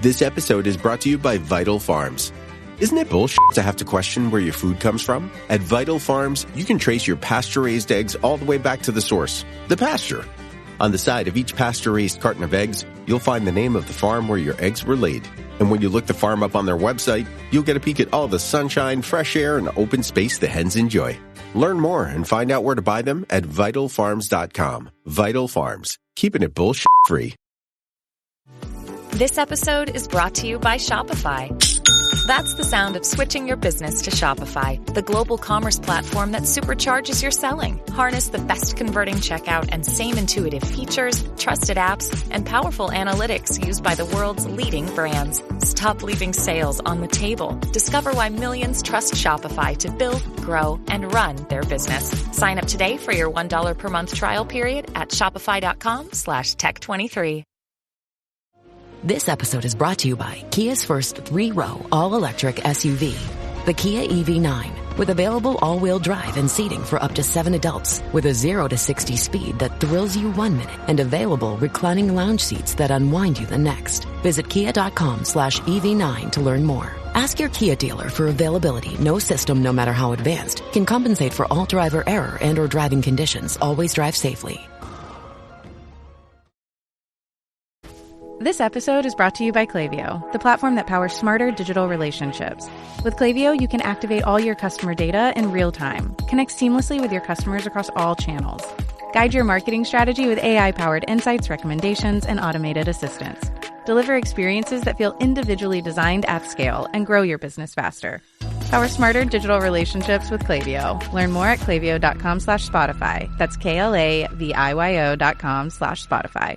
This episode is brought to you by Vital Farms. Isn't it bullshit to have to question where your food comes from? At Vital Farms, you can trace your pasture-raised eggs all the way back to the source, the pasture. On the side of each pasture-raised carton of eggs, you'll find the name of the farm where your eggs were laid. And when you look the farm up on their website, you'll get a peek at all the sunshine, fresh air, and open space the hens enjoy. Learn more and find out where to buy them at vitalfarms.com. Vital Farms, keeping it bullshit free. This episode is brought to you by Shopify. That's the sound of switching your business to Shopify, the global commerce platform that supercharges your selling. Harness the best converting checkout and same intuitive features, trusted apps, and powerful analytics used by the world's leading brands. Stop leaving sales on the table. Discover why millions trust Shopify to build, grow, and run their business. Sign up today for your $1 per month trial period at shopify.com/tech23. This episode is brought to you by Kia's first 3-row all-electric SUV, the Kia EV9, with available all-wheel drive and seating for up to 7 adults, with a 0 to 60 speed that thrills you 1 minute and available reclining lounge seats that unwind you the next. Visit kia.com/EV9 to learn more. Ask your Kia dealer for availability. No system, no matter how advanced, can compensate for all driver error and or driving conditions. Always drive safely. This episode is brought to you by Klaviyo, the platform that powers smarter digital relationships. With Klaviyo, you can activate all your customer data in real time, connect seamlessly with your customers across all channels, guide your marketing strategy with AI-powered insights, recommendations, and automated assistance, deliver experiences that feel individually designed at scale, and grow your business faster. Power smarter digital relationships with Klaviyo. Learn more at klaviyo.com/Spotify. That's KLAVIYO.com/Spotify.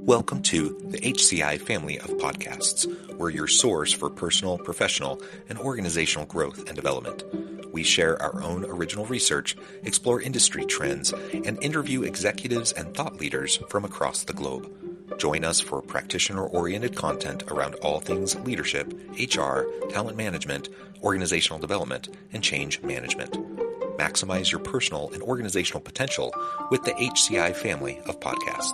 Welcome to the HCI family of podcasts. We're your source for personal, professional, and organizational growth and development. We share our own original research, explore industry trends, and interview executives and thought leaders from across the globe. Join us for practitioner-oriented content around all things leadership, HR, talent management, organizational development, and change management. Maximize your personal and organizational potential with the HCI family of podcasts.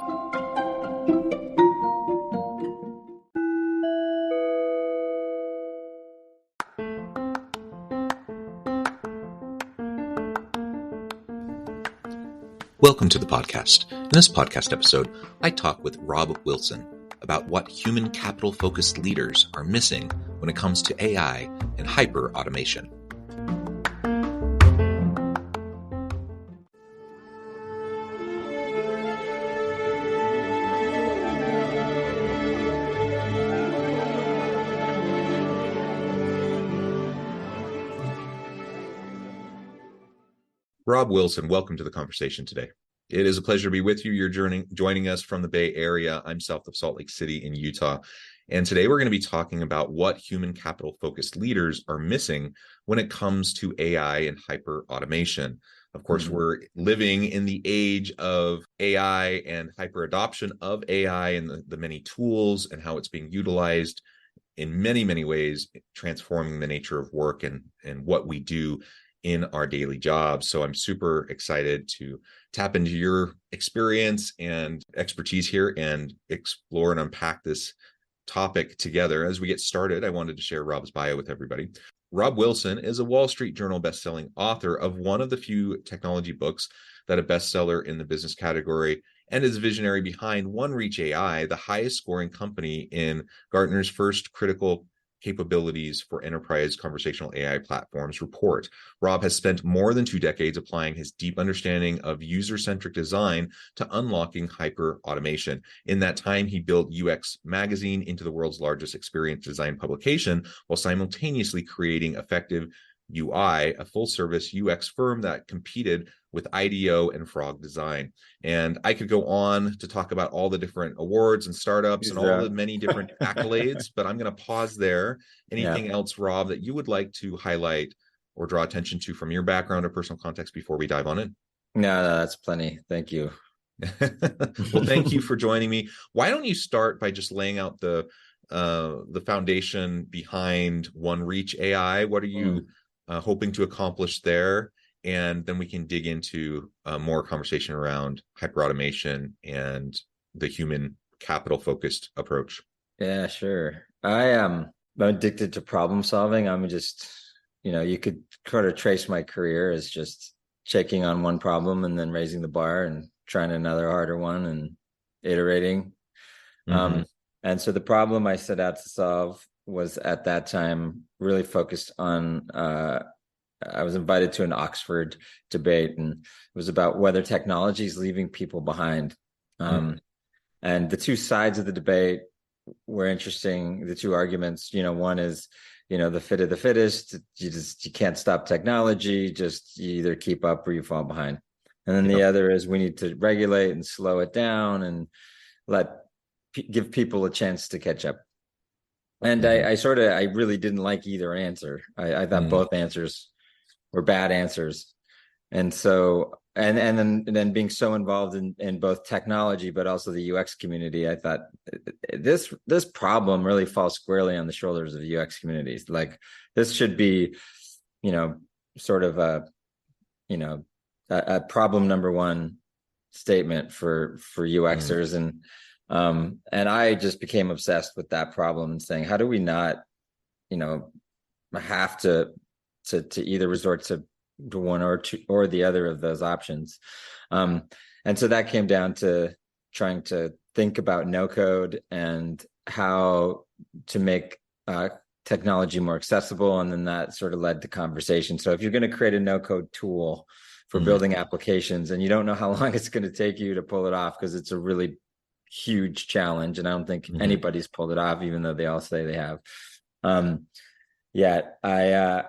Welcome to the podcast. In this podcast episode, I talk with Robb Wilson about what human capital-focused leaders are missing when it comes to AI and hyperautomation. Robb Wilson, welcome to the conversation today. It is a pleasure to be with you. You're joining us from the Bay Area. I'm south of Salt Lake City in Utah. And today we're going to be talking about what human capital-focused leaders are missing when it comes to AI and hyper-automation. Of course, we're living in the age of AI and hyper-adoption of AI and the many tools and how it's being utilized in many, many ways, transforming the nature of work and what we do in our daily jobs. So I'm super excited to tap into your experience and expertise here and explore and unpack this topic together. As we get started, I wanted to share Robb's bio with everybody. Robb Wilson is a Wall Street Journal bestselling author of one of the few technology books that are bestseller in the business category, and is visionary behind OneReach AI, the highest scoring company in Gartner's first critical capabilities for enterprise conversational AI platforms report. Robb has spent more than 2 decades applying his deep understanding of user-centric design to unlocking hyper-automation. In that time, he built UX Magazine into the world's largest experience design publication, while simultaneously creating effective UI, a full-service UX firm that competed with IDEO and Frog Design. And I could go on to talk about all the different awards and startups and all the many different accolades, but I'm going to pause there. Anything else, Robb, that you would like to highlight or draw attention to from your background or personal context before we dive on in? No, that's plenty. Thank you. Well, thank you for joining me. Why don't you start by just laying out the foundation behind OneReach AI? What are you hoping to accomplish there? And then we can dig into more conversation around hyperautomation and the human capital focused approach? Yeah, sure. I'm addicted to problem solving. I'm just, you could kind of trace my career as just checking on one problem and then raising the bar and trying another harder one and iterating. And so the problem I set out to solve was at that time really focused on, I was invited to an Oxford debate, and it was about whether technology is leaving people behind. And the two sides of the debate were interesting. The two arguments, one is, the fit of the fittest. You can't stop technology. Just you either keep up or you fall behind. And then the other is we need to regulate and slow it down and give people a chance to catch up. And I really didn't like either answer. I thought both answers were bad answers. And so, and then being so involved in both technology, but also the UX community, I thought this problem really falls squarely on the shoulders of UX communities. Like this should be, sort of a problem number one statement for UXers. And I just became obsessed with that problem and saying, how do we not, have to either resort to one or two or the other of those options. And so that came down to trying to think about no code and how to make technology more accessible. And then that sort of led to conversation. So if you're going to create a no code tool for building applications and you don't know how long it's going to take you to pull it off, because it's a really huge challenge. And I don't think anybody's pulled it off, even though they all say they have. I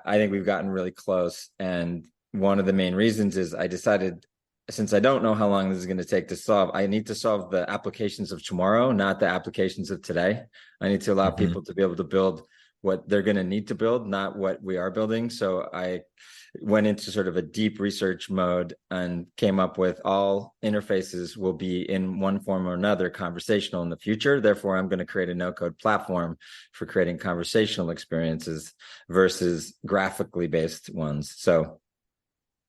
think we've gotten really close. And one of the main reasons is I decided, since I don't know how long this is going to take to solve, I need to solve the applications of tomorrow, not the applications of today. I need to allow people to be able to build what they're going to need to build, not what we are building. So I went into sort of a deep research mode and came up with all interfaces will be in one form or another conversational in the future. Therefore, I'm going to create a no-code platform for creating conversational experiences versus graphically based ones. So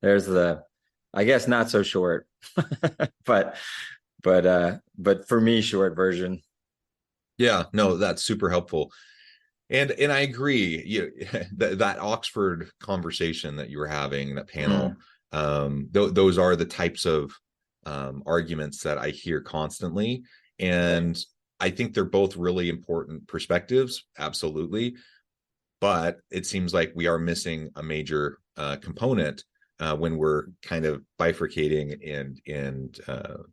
there's I guess not so short, but for me, short version. Yeah, no, that's super helpful. And I agree. That Oxford conversation that you were having, that panel, those are the types of arguments that I hear constantly. And I think they're both really important perspectives, absolutely. But it seems like we are missing a major component when we're kind of bifurcating and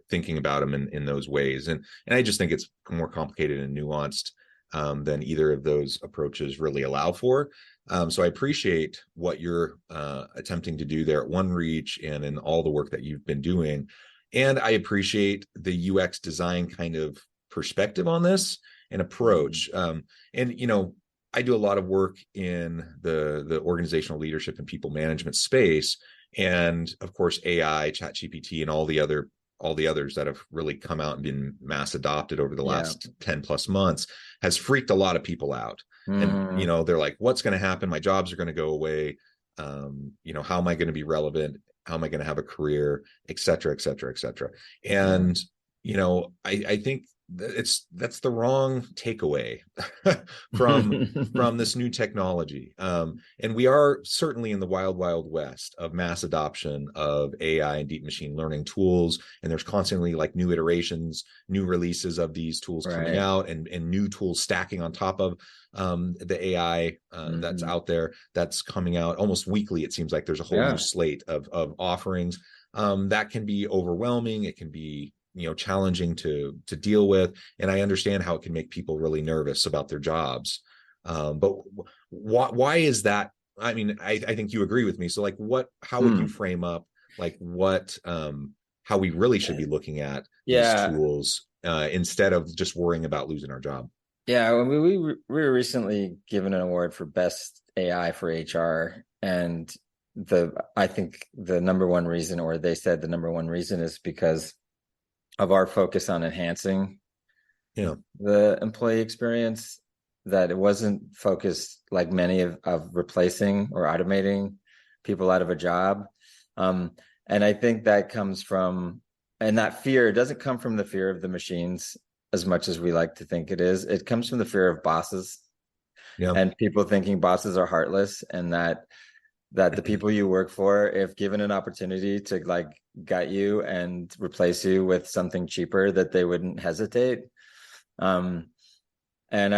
thinking about them in those ways. And I just think it's more complicated and nuanced than either of those approaches really allow for. So I appreciate what you're attempting to do there at OneReach and in all the work that you've been doing. And I appreciate the UX design kind of perspective on this and approach. I do a lot of work in the organizational leadership and people management space. And of course, AI, ChatGPT, and all the others that have really come out and been mass adopted over the last 10 plus months has freaked a lot of people out. And, they're like, what's going to happen? My jobs are going to go away. How am I going to be relevant? How am I going to have a career, et cetera, et cetera, et cetera. And, I think that's the wrong takeaway from this new technology. And we are certainly in the wild, wild west of mass adoption of AI and deep machine learning tools. And there's constantly like new iterations, new releases of these tools coming out and new tools stacking on top of the AI that's out there, that's coming out almost weekly. It seems like there's a whole new slate of offerings that can be overwhelming. It can be challenging to deal with. And I understand how it can make people really nervous about their jobs. But why is that? I mean, I think you agree with me. So like how would you frame up like how we really should be looking at these tools instead of just worrying about losing our job? Yeah. We were recently given an award for best AI for HR. And I think the number one reason, or they said the number one reason, is because of our focus on enhancing the employee experience, that it wasn't focused like many of replacing or automating people out of a job. And I think that comes from and that fear doesn't come from the fear of the machines as much as we like to think it is. It comes from the fear of bosses, Yeah. and people thinking bosses are heartless, and that the people you work for, if given an opportunity to like gut you and replace you with something cheaper, that they wouldn't hesitate. And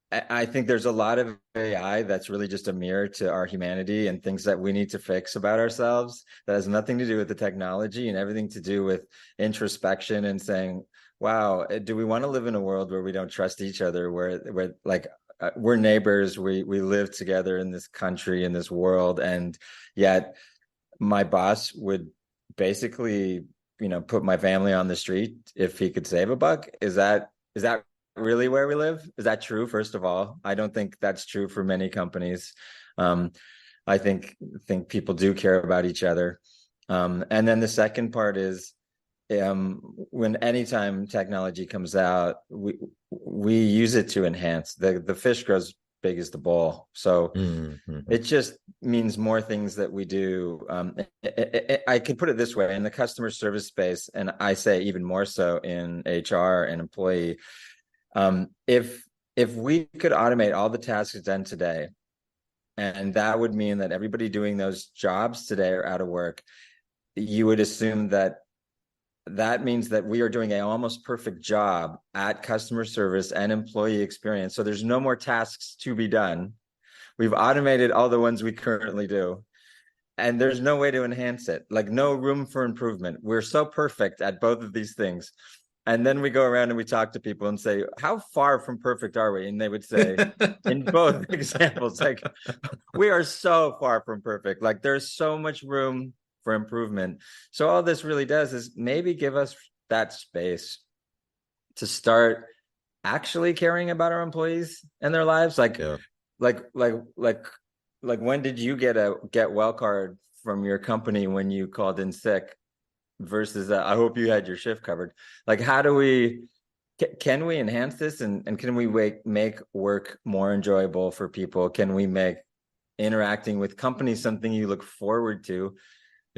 I think there's a lot of AI that's really just a mirror to our humanity and things that we need to fix about ourselves that has nothing to do with the technology and everything to do with introspection and saying, wow, do we want to live in a world where we don't trust each other, where like we're neighbors, we live together in this country, in this world, and yet my boss would basically, put my family on the street if he could save a buck? Is that really where we live? Is that true? First of all, I don't think that's true for many companies. I think people do care about each other. And then the second part is, anytime technology comes out, we use it to enhance. The fish grows big as the bowl. So it just means more things that we do. I can put it this way: in the customer service space, and I say even more so in HR and employee, if we could automate all the tasks done today, and that would mean that everybody doing those jobs today are out of work, you would assume that means that we are doing an almost perfect job at customer service and employee experience. So there's no more tasks to be done. We've automated all the ones we currently do, and there's no way to enhance it, like no room for improvement. We're so perfect at both of these things. And then we go around and we talk to people and say, how far from perfect are we? And they would say, in both examples, like, we are so far from perfect. Like, there's so much room for improvement. So all this really does is maybe give us that space to start actually caring about our employees and their lives. Like when did you get a get well card from your company when you called in sick versus I hope you had your shift covered? Like, how do can we enhance this, and can we make work more enjoyable for people? Can we make interacting with companies something you look forward to?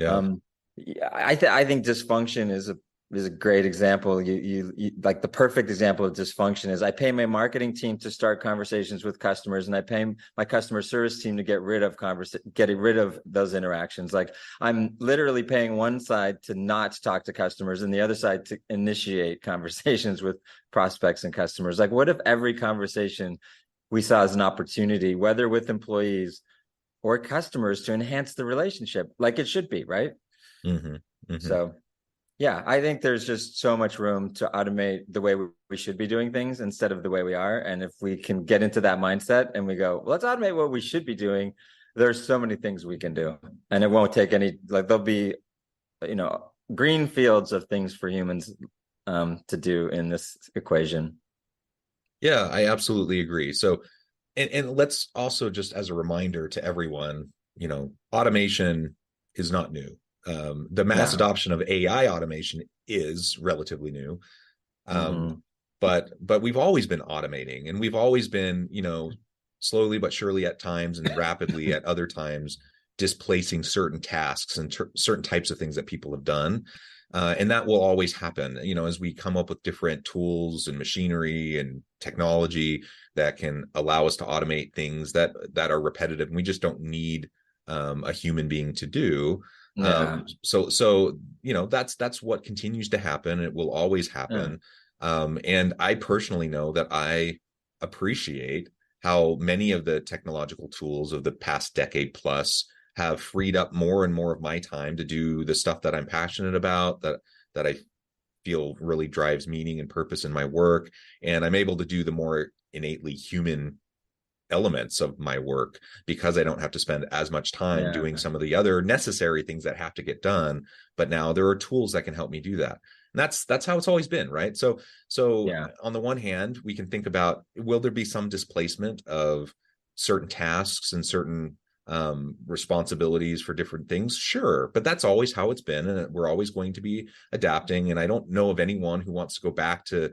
I think dysfunction is a great example. You like, the perfect example of dysfunction is I pay my marketing team to start conversations with customers, and I pay my customer service team to get rid of those interactions. Like, I'm literally paying one side to not talk to customers and the other side to initiate conversations with prospects and customers. Like, what if every conversation we saw as an opportunity, whether with employees or customers, to enhance the relationship like it should be, right? So yeah, I think there's just so much room to automate the way we should be doing things instead of the way we are. And if we can get into that mindset and we go, well, let's automate what we should be doing, there's so many things we can do, and it won't take any, like, there'll be green fields of things for humans to do in this equation. Yeah, I absolutely agree. So and let's also, just as a reminder to everyone, automation is not new. The mass adoption of AI automation is relatively new. But we've always been automating, and we've always been, slowly but surely at times and rapidly at other times, displacing certain tasks and certain types of things that people have done. And that will always happen, as we come up with different tools and machinery and technology that can allow us to automate things that are repetitive, and we just don't need a human being to do. So that's what continues to happen. It will always happen. And I personally know that I appreciate how many of the technological tools of the past decade plus have freed up more and more of my time to do the stuff that I'm passionate about, that I feel really drives meaning and purpose in my work. And I'm able to do the more innately human elements of my work because I don't have to spend as much time doing some of the other necessary things that have to get done. But now there are tools that can help me do that. And that's how it's always been, right? So on the one hand, we can think about, will there be some displacement of certain tasks and certain responsibilities for different things? Sure, but that's always how it's been, and we're always going to be adapting. And I don't know of anyone who wants to go back to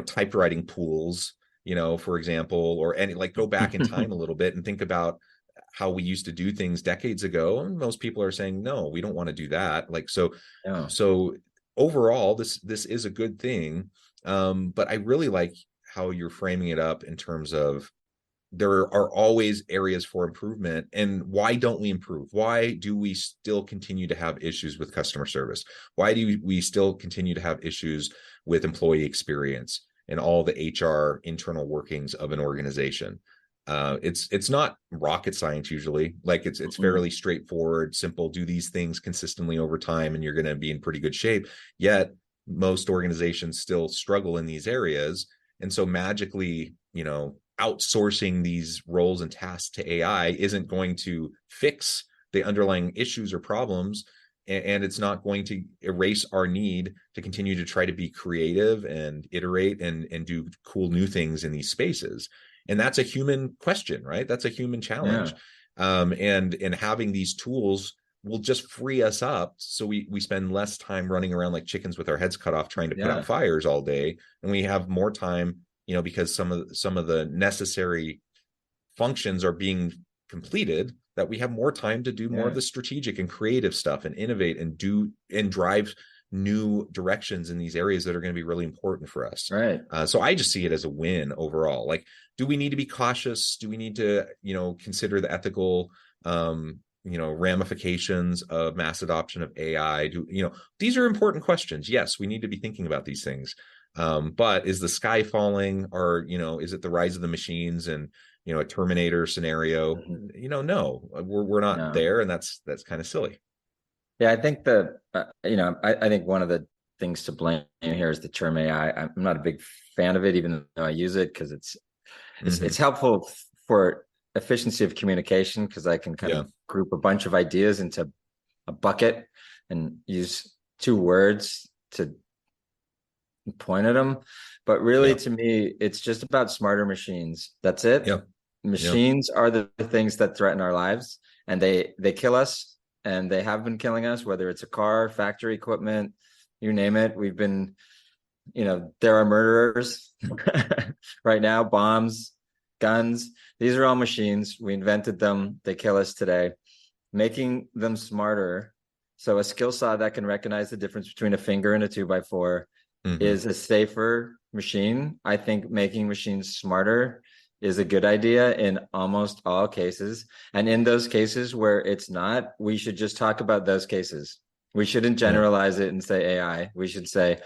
typewriting pools, for example, or go back in time a little bit and think about how we used to do things decades ago. And most people are saying, no, we don't want to do that. So overall, this is a good thing. But I really like how you're framing it up in terms of there are always areas for improvement. And why don't we improve? Why do we still continue to have issues with customer service? Why do we still continue to have issues with employee experience and all the HR internal workings of an organization? It's not rocket science usually. Like it's fairly straightforward, simple. Do these things consistently over time, and you're going to be in pretty good shape. Yet most organizations still struggle in these areas, and so magically, outsourcing these roles and tasks to AI isn't going to fix the underlying issues or problems, and it's not going to erase our need to continue to try to be creative and iterate and do cool new things in these spaces. And that's a human question, right? That's a human challenge. Yeah. And having these tools will just free us up, so we spend less time running around like chickens with our heads cut off trying to put out fires all day, and we have more time, because some of the necessary functions are being completed, that we have more time to do more of the strategic and creative stuff and innovate and drive new directions in these areas that are going to be really important for us. Right. So I just see it as a win overall. Like, do we need to be cautious? Do we need to, consider the ethical, ramifications of mass adoption of AI? These are important questions. Yes, we need to be thinking about these things. But is the sky falling, or, is it the rise of the machines and, a Terminator scenario? No, we're not there. And that's kind of silly. Yeah, I think I think one of the things to blame here is the term AI. I'm not a big fan of it, even though I use it, because it's helpful for efficiency of communication, because I can kind of group a bunch of ideas into a bucket and use two words to point at them. But really, to me, it's just about smarter machines. That's it. Machines are the things that threaten our lives, and they kill us. And they have been killing us, whether it's a car, factory equipment, you name it. We've been, there are murderers right now, bombs, guns. These are all machines. We invented them. They kill us today. Making them smarter. So a skill saw that can recognize the difference between a finger and a 2x4 is a safer machine. I think making machines smarter is a good idea in almost all cases. And in those cases where it's not, we should just talk about those cases. We shouldn't generalize it and say AI. We should say,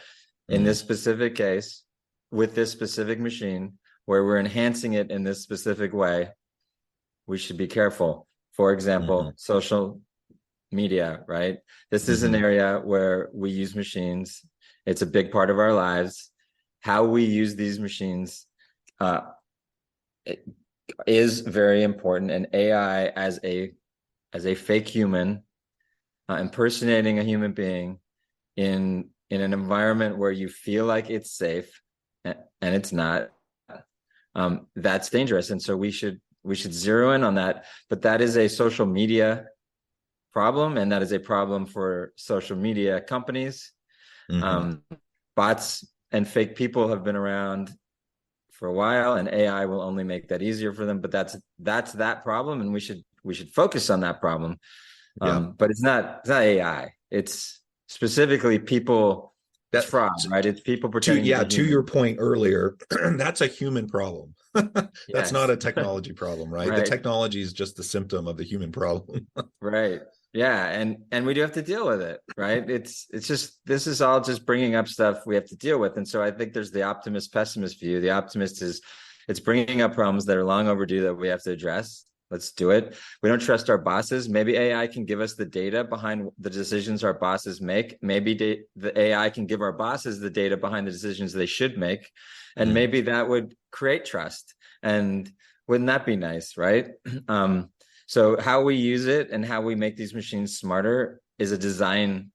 in this specific case, with this specific machine, where we're enhancing it in this specific way, we should be careful. For example, social media, right? This is an area where we use machines. It's a big part of our lives. How we use these machines is very important, and AI as a fake human impersonating a human being in an environment where you feel like it's safe and it's not, that's dangerous. And so we should zero in on that. But that is a social media problem, and that is a problem for social media companies. Bots and fake people have been around for a while, and AI will only make that easier for them. But that's that problem, and we should focus on that problem. But it's not AI. It's specifically people. That's fraud, right? It's people pretending. To your point earlier, that's a human problem. That's not a technology problem, right? The technology is just the symptom of the human problem. Right. Yeah, and we do have to deal with it, right? It's just, this is all just bringing up stuff we have to deal with. And so I think there's the optimist pessimist view. The optimist is it's bringing up problems that are long overdue that we have to address. Let's do it. We don't trust our bosses. Maybe AI can give us the data behind the decisions our bosses make. Maybe the AI can give our bosses the data behind the decisions they should make. And maybe that would create trust. And wouldn't that be nice, right? So how we use it and how we make these machines smarter is a design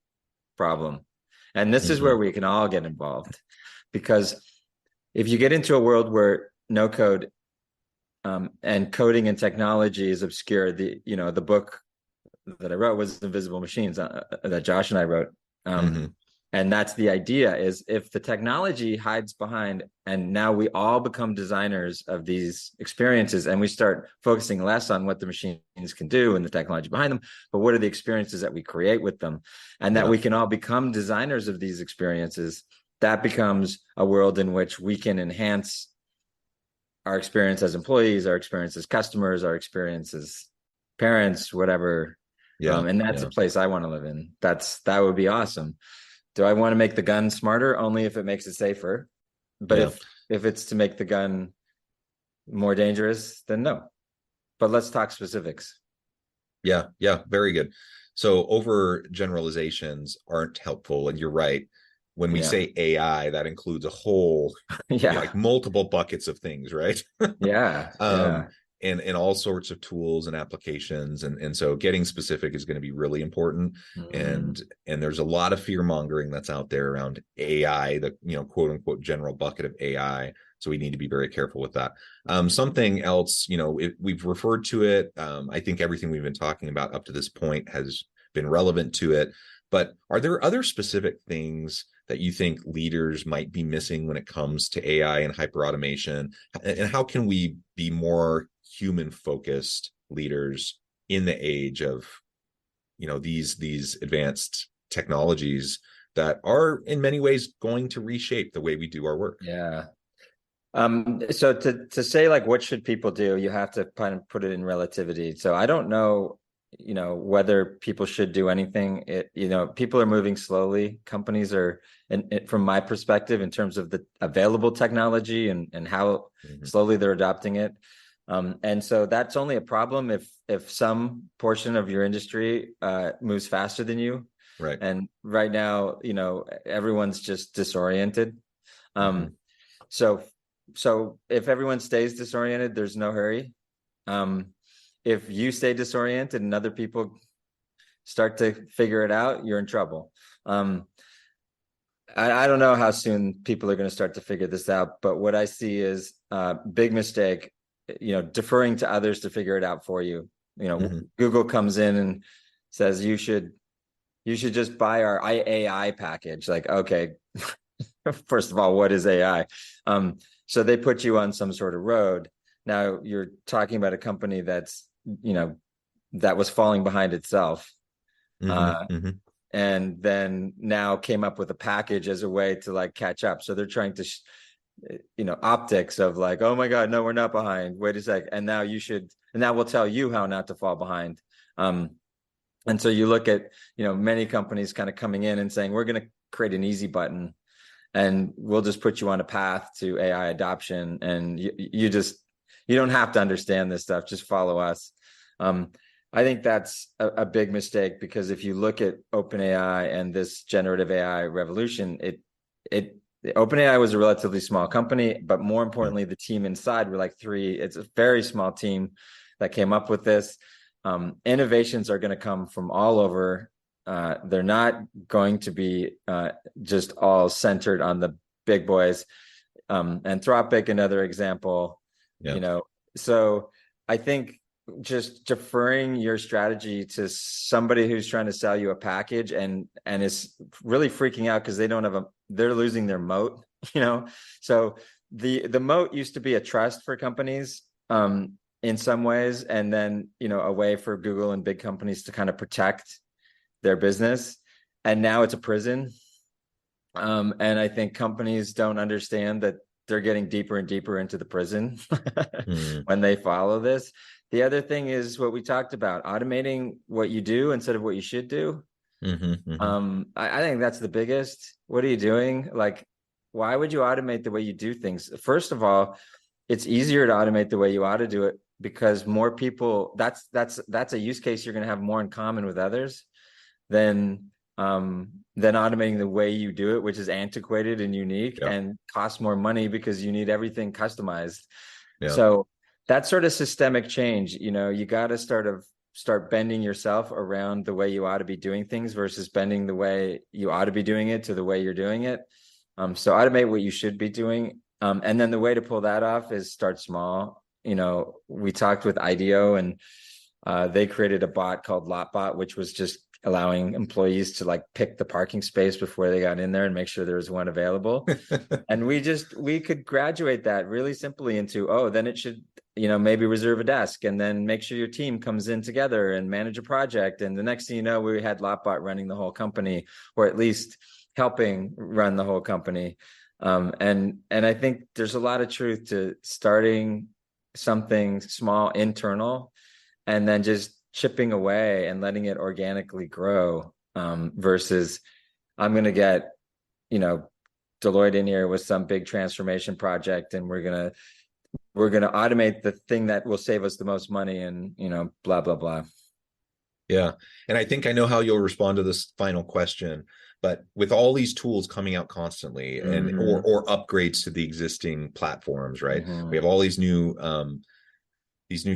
problem. And this is where we can all get involved. Because if you get into a world where no code and coding and technology is obscure, the book that I wrote was Invisible Machines that Josh and I wrote. And And that's the idea, is if the technology hides behind, and now we all become designers of these experiences, and we start focusing less on what the machines can do and the technology behind them, but what are the experiences that we create with them, and that we can all become designers of these experiences, that becomes a world in which we can enhance our experience as employees, our experience as customers, our experience as parents, whatever. And that's a place I want to live in. That would be awesome. Do I want to make the gun smarter? Only if it makes it safer. But if it's to make the gun more dangerous, then no. But let's talk specifics. Yeah, very good. So over generalizations aren't helpful, and you're right. When we say AI, that includes a whole, like multiple buckets of things, right? And all sorts of tools and applications, and so getting specific is going to be really important. And there's a lot of fear mongering that's out there around AI, the quote unquote general bucket of AI. So we need to be very careful with that. Something else, we've referred to it. I think everything we've been talking about up to this point has been relevant to it. But are there other specific things that you think leaders might be missing when it comes to AI and hyperautomation? And how can we be more human-focused leaders in the age of, these advanced technologies that are in many ways going to reshape the way we do our work? So to say, like, what should people do, you have to kind of put it in relativity. So I don't know, whether people should do anything. People are moving slowly. Companies are, from my perspective, in terms of the available technology and how slowly they're adopting it. And so that's only a problem if some portion of your industry moves faster than you. Right. And right now, everyone's just disoriented. So if everyone stays disoriented, there's no hurry. If you stay disoriented and other people start to figure it out, you're in trouble. I don't know how soon people are going to start to figure this out, but what I see is a big mistake, deferring to others to figure it out for you. Google comes in and says, you should just buy our AI package. Like, okay, first of all, what is AI? So they put you on some sort of road. Now you're talking about a company that's, that was falling behind itself. And then now came up with a package as a way to, like, catch up. So they're trying to, optics of, like, oh my God, no, we're not behind. Wait a sec. And now we'll tell you how not to fall behind. And so you look at, many companies kind of coming in and saying, we're going to create an easy button and we'll just put you on a path to AI adoption. And you don't have to understand this stuff. Just follow us. I think that's a big mistake, because if you look at OpenAI and this generative AI revolution, OpenAI was a relatively small company, but more importantly, the team inside were like three. It's a very small team that came up with this. Innovations are going to come from all over. They're not going to be just all centered on the big boys. Anthropic, another example. So I think just deferring your strategy to somebody who's trying to sell you a package and is really freaking out because they're losing their moat, So the moat used to be a trust for companies in some ways, and then, a way for Google and big companies to kind of protect their business. And now it's a prison. And I think companies don't understand that they're getting deeper and deeper into the prison when they follow this. The other thing is what we talked about, automating what you do instead of what you should do. I think that's the biggest. What are you doing? Like, why would you automate the way you do things? First of all, it's easier to automate the way you ought to do it, because more people, that's a use case you're going to have more in common with others than automating the way you do it, which is antiquated and unique and costs more money because you need everything customized. So that sort of systemic change, you got to start bending yourself around the way you ought to be doing things versus bending the way you ought to be doing it to the way you're doing it. So automate what you should be doing. And then the way to pull that off is start small. We talked with IDEO, and they created a bot called LotBot, which was just allowing employees to like pick the parking space before they got in there and make sure there was one available. And we could graduate that really simply into, oh, then it should, maybe reserve a desk and then make sure your team comes in together and manage a project. And the next thing you know, we had Lotbot running the whole company, or at least helping run the whole company. And I think there's a lot of truth to starting something small, internal, and then just chipping away and letting it organically grow, versus I'm going to get, Deloitte in here with some big transformation project, and we're going to automate the thing that will save us the most money, and, blah, blah, blah. Yeah. And I think I know how you'll respond to this final question, but with all these tools coming out constantly and or upgrades to the existing platforms, right? We have all these new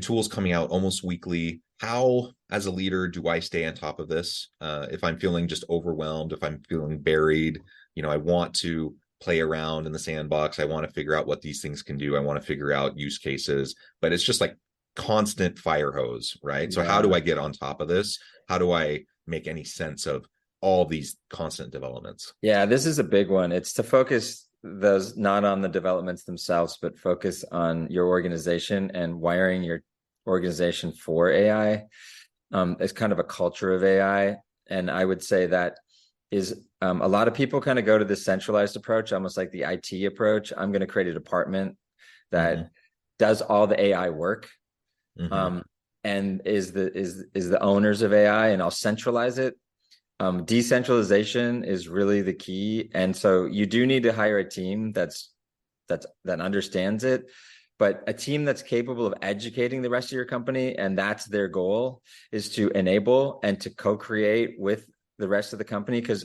tools coming out almost weekly. How, as a leader, do I stay on top of this? If I'm feeling just overwhelmed, if I'm feeling buried, I want to play around in the sandbox. I want to figure out what these things can do. I want to figure out use cases, but it's just like constant fire hose, right? So how do I get on top of this? How do I make any sense of all these constant developments? Yeah, this is a big one. It's to focus those not on the developments themselves, but focus on your organization and wiring your organization for AI. It's kind of a culture of AI. And I would say that is a lot of people kind of go to this centralized approach, almost like the IT approach. I'm going to create a department that does all the AI work, and is the owners of AI, and I'll centralize it. Decentralization is really the key. And so you do need to hire a team that understands it, but a team that's capable of educating the rest of your company. And that's their goal, is to enable and to co-create with the rest of the company. Because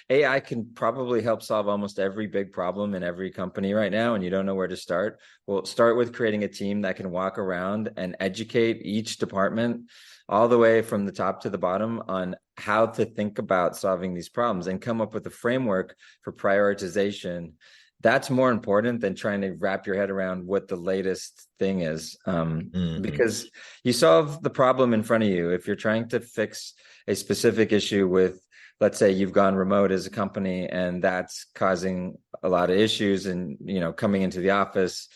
AI can probably help solve almost every big problem in every company right now, and you don't know where to start. Well, start with creating a team that can walk around and educate each department all the way from the top to the bottom on how to think about solving these problems, and come up with a framework for prioritization. That's more important than trying to wrap your head around what the latest thing is, because you solve the problem in front of you. If you're trying to fix a specific issue with, let's say you've gone remote as a company, and that's causing a lot of issues, and, coming into the office,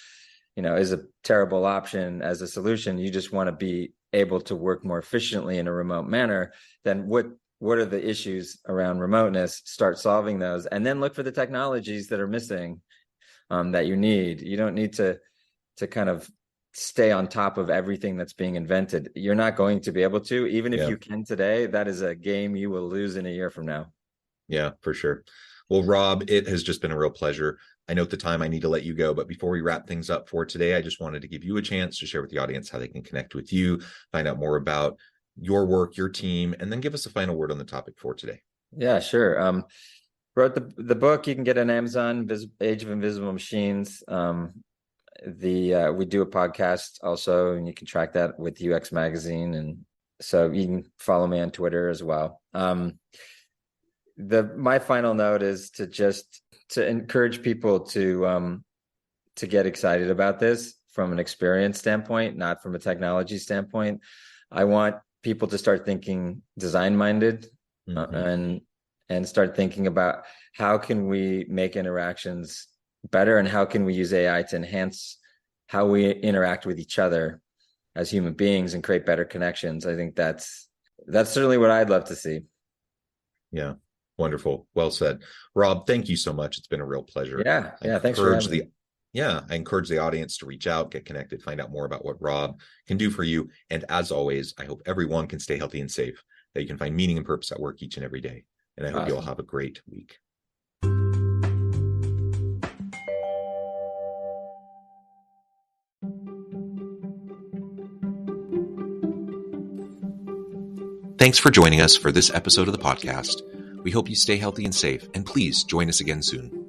is a terrible option as a solution. You just want to be able to work more efficiently in a remote manner. Then what are the issues around remoteness? Start solving those, and then look for the technologies that are missing, that you need. You don't need to kind of stay on top of everything that's being invented. You're not going to be able to, even if you can today. That is a game you will lose in a year from now. Yeah, for sure. Well, Robb, it has just been a real pleasure. I note the time, I need to let you go, but before we wrap things up for today, I just wanted to give you a chance to share with the audience how they can connect with you, find out more about your work, your team, and then give us a final word on the topic for today. Yeah, sure. Wrote the book. You can get it on Amazon, Age of Invisible Machines. We do a podcast also, and you can track that with UX Magazine, and so you can follow me on Twitter as well. My final note is to encourage people to get excited about this from an experience standpoint, not from a technology standpoint. I want people to start thinking design minded, and start thinking about how can we make interactions better, and how can we use AI to enhance how we interact with each other as human beings and create better connections. I think that's certainly what I'd love to see. Yeah. Wonderful. Well said. Robb, thank you so much. It's been a real pleasure. Yeah. Thanks for having me. I encourage the audience to reach out, get connected, find out more about what Robb can do for you. And as always, I hope everyone can stay healthy and safe, that you can find meaning and purpose at work each and every day. And I hope you all have a great week. Thanks for joining us for this episode of the podcast. We hope you stay healthy and safe, and please join us again soon.